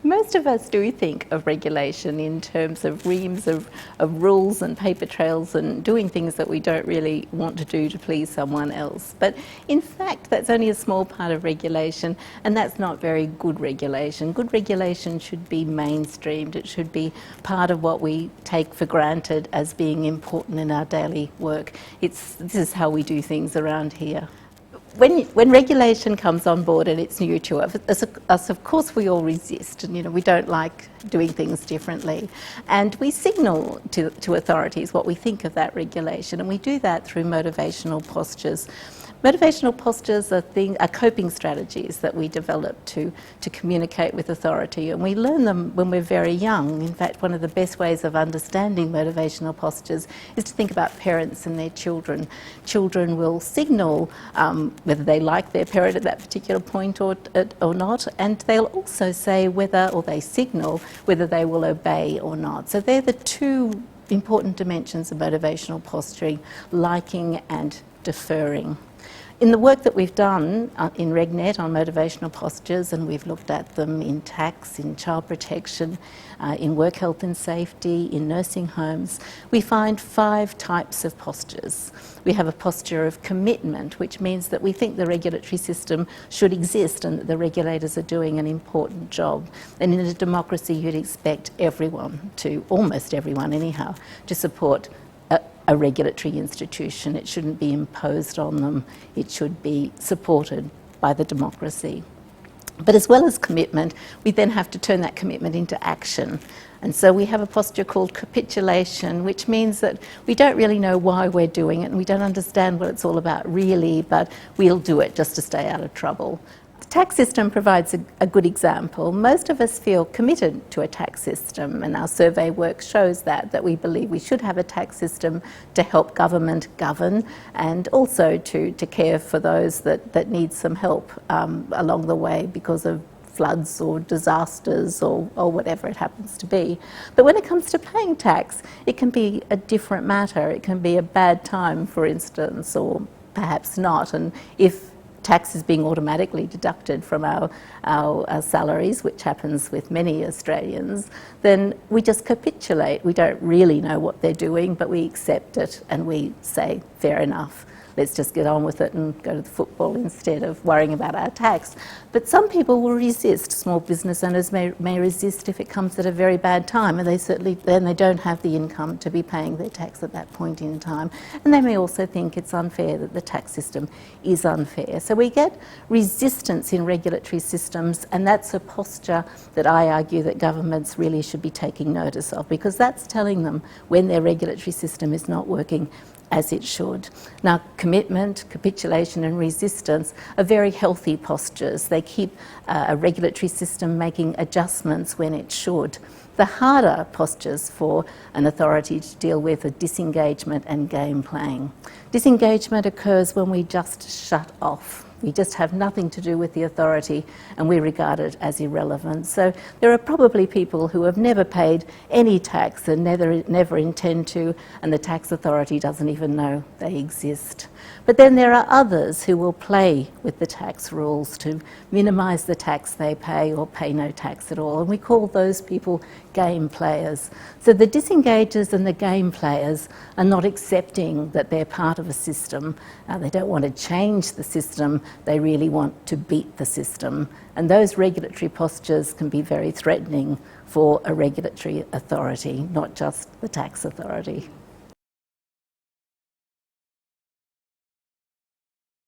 Most of us do think of regulation in terms of reams of rules and paper trails and doing things that we don't really want to do to please someone else. But in fact, that's only a small part of regulation, and that's not very good regulation. Good regulation should be mainstreamed. It should be part of what we take for granted as being important in our daily work. This is how we do things around here. When regulation comes on board and it's new to us, of course we all resist, and we don't like doing things differently. And we signal to authorities what we think of that regulation, and we do that through motivational postures. Motivational postures are coping strategies that we develop to communicate with authority, and we learn them when we're very young. In fact, one of the best ways of understanding motivational postures is to think about parents and their children. Children will signal whether they like their parent at that particular point or not, and they'll also say they signal whether they will obey or not. So they're the two important dimensions of motivational posturing: liking and deferring. In the work that we've done in RegNet on motivational postures, and we've looked at them in tax, in child protection, in work health and safety, in nursing homes, we find 5 types of postures. We have a posture of commitment, which means that we think the regulatory system should exist and that the regulators are doing an important job. And in a democracy, you'd expect everyone almost everyone anyhow, to support a regulatory institution. It shouldn't be imposed on them. It should be supported by the democracy. But as well as commitment, we then have to turn that commitment into action. And so we have a posture called capitulation, which means that we don't really know why we're doing it and we don't understand what it's all about really, but we'll do it just to stay out of trouble. The tax system provides a good example. Most of us feel committed to a tax system, and our survey work shows that we believe we should have a tax system to help government govern and also to care for those that need some help along the way because of floods or disasters or whatever it happens to be. But when it comes to paying tax, it can be a different matter. It can be a bad time, for instance, or perhaps not. And if tax is being automatically deducted from our salaries, which happens with many Australians, then we just capitulate. We don't really know what they're doing, but we accept it and we say, fair enough. Let's just get on with it and go to the football instead of worrying about our tax. But some people will resist. Small business owners may resist if it comes at a very bad time, and they don't have the income to be paying their tax at that point in time. And they may also think it's unfair, that the tax system is unfair. So we get resistance in regulatory systems, and that's a posture that I argue that governments really should be taking notice of, because that's telling them when their regulatory system is not working as it should. Now, commitment, capitulation and resistance are very healthy postures. They keep a regulatory system making adjustments when it should. The harder postures for an authority to deal with are disengagement and game playing. Disengagement occurs when we just shut off. We just have nothing to do with the authority and we regard it as irrelevant. So there are probably people who have never paid any tax and never intend to, and the tax authority doesn't even know they exist. But then there are others who will play with the tax rules to minimise the tax they pay or pay no tax at all, and we call those people game players. So the disengagers and the game players are not accepting that they're part of a system. They don't want to change the system, they really want to beat the system. And those regulatory postures can be very threatening for a regulatory authority, not just the tax authority.